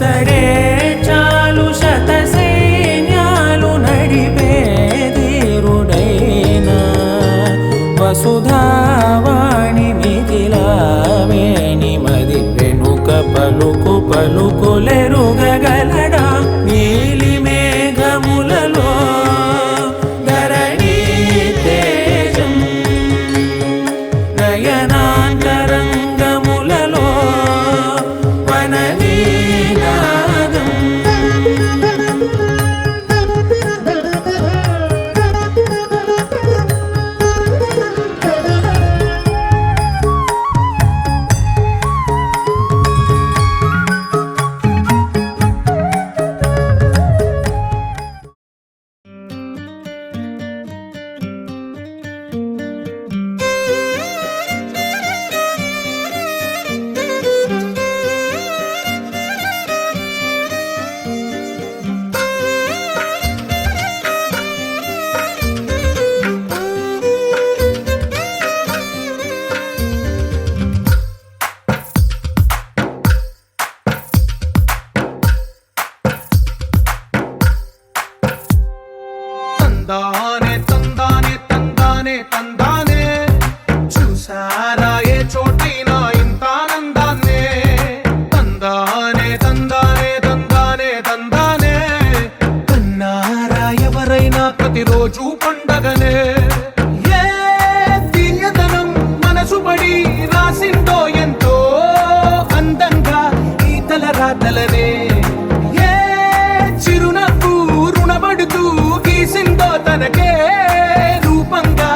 సరే చాలు శత సైన్యాలు నడిపే ధీరుడైనా వసుధావాణి మిథిలావేణి మది వెనుక పలుకు పలుకులెరుగగలడా నీలి మేఘములలో ధరణి తేజం నయనాంతరంగములలో వననీనాదం తందానే తందానే తందానే తందానే చూసారా ఏ చోటైనా ఇంత ఆనందాన్నే తందానే తందానే తందానే తందానే కన్నారా ఎవరైనా ప్రతిరోజు పండగనే ఏ తీయదనం మనసు పడి రాసిందో ఎంతో అందంగా ఈ తల రాతలనే ఏ చిరునవ్వు రుణపడుతూ గీసిందో తనకే రూపంగా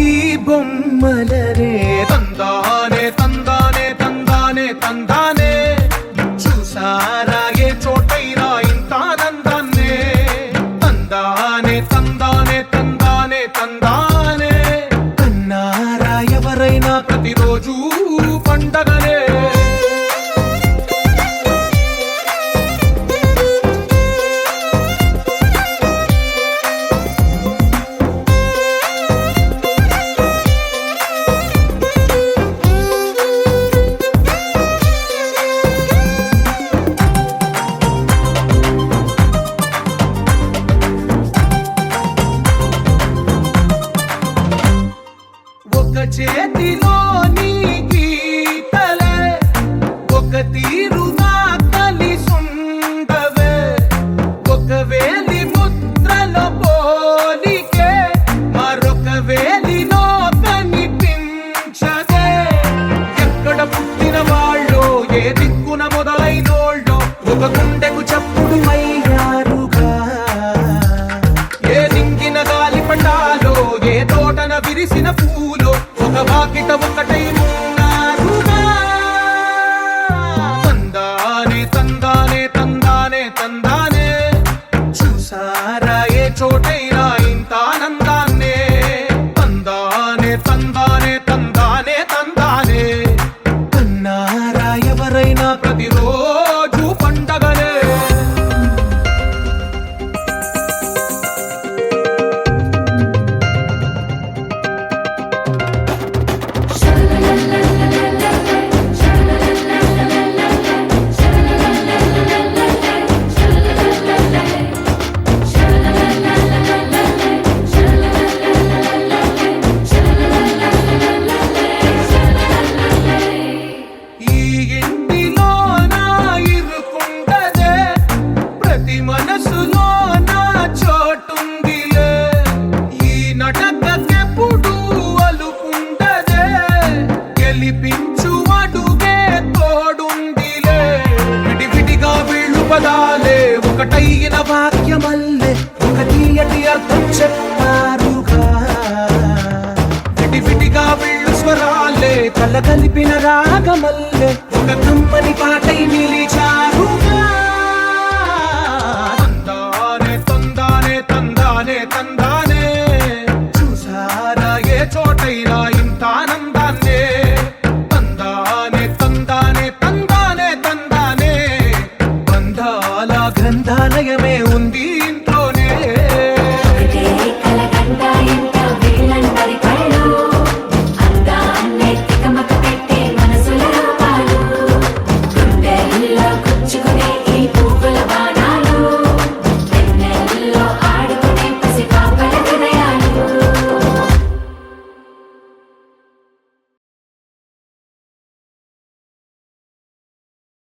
ఈ బొమ్మలనే తందానే తందానే తందానే తందానే చూసారా ఏ చోటైనా ఇంత ఆనందాన్నే తందానే తందానే తందానే తందానే కన్నారా ఎవరైనా ప్రతిరోజు పండగనే ఒక చేతిలో నీ గీతలే ఒక తీరుగా కలిసుండవే ఒక వేలి ముద్రలో పోలికే మరొక వేలిలో కనిపించదే ఎక్కడ పుట్టిన వాళ్ళో ఏ దిక్కున మొదలైనోళ్ళో ఒక గుండెకు చప్పుడు అయ్యారుగా ఏ దింగిన గాలి పటాలో ఏ తోటన విరిసిన పూలో ఒక వాకిట ఒకటై ఉన్నారుగా తందానే తందానే తందానే తందానే చూసారా ఏ చోటైనా ఇంత ఆనందాన్నే తందానే తందానే తందానే తందానే కన్నారా ఎవరైనా ప్రతిరోజు పండగనే ఈ ఇంటిలో నా ఇరుకుండదే ప్రతి మనసులో నా చోటుందిలే ఈ నటకెప్పుడు అలుకుండదే గెలిపించు అడుగే తోడుందిలే విడివిడిగా వీళ్ళు పదాలే ఒకటైన వాక్యమల్లే ఒక తీయటి అర్థం చెప్పారుగా విడివిడిగా వీళ్ళు స్వరాలే కలగలిపిన రాగమల్లే ఒక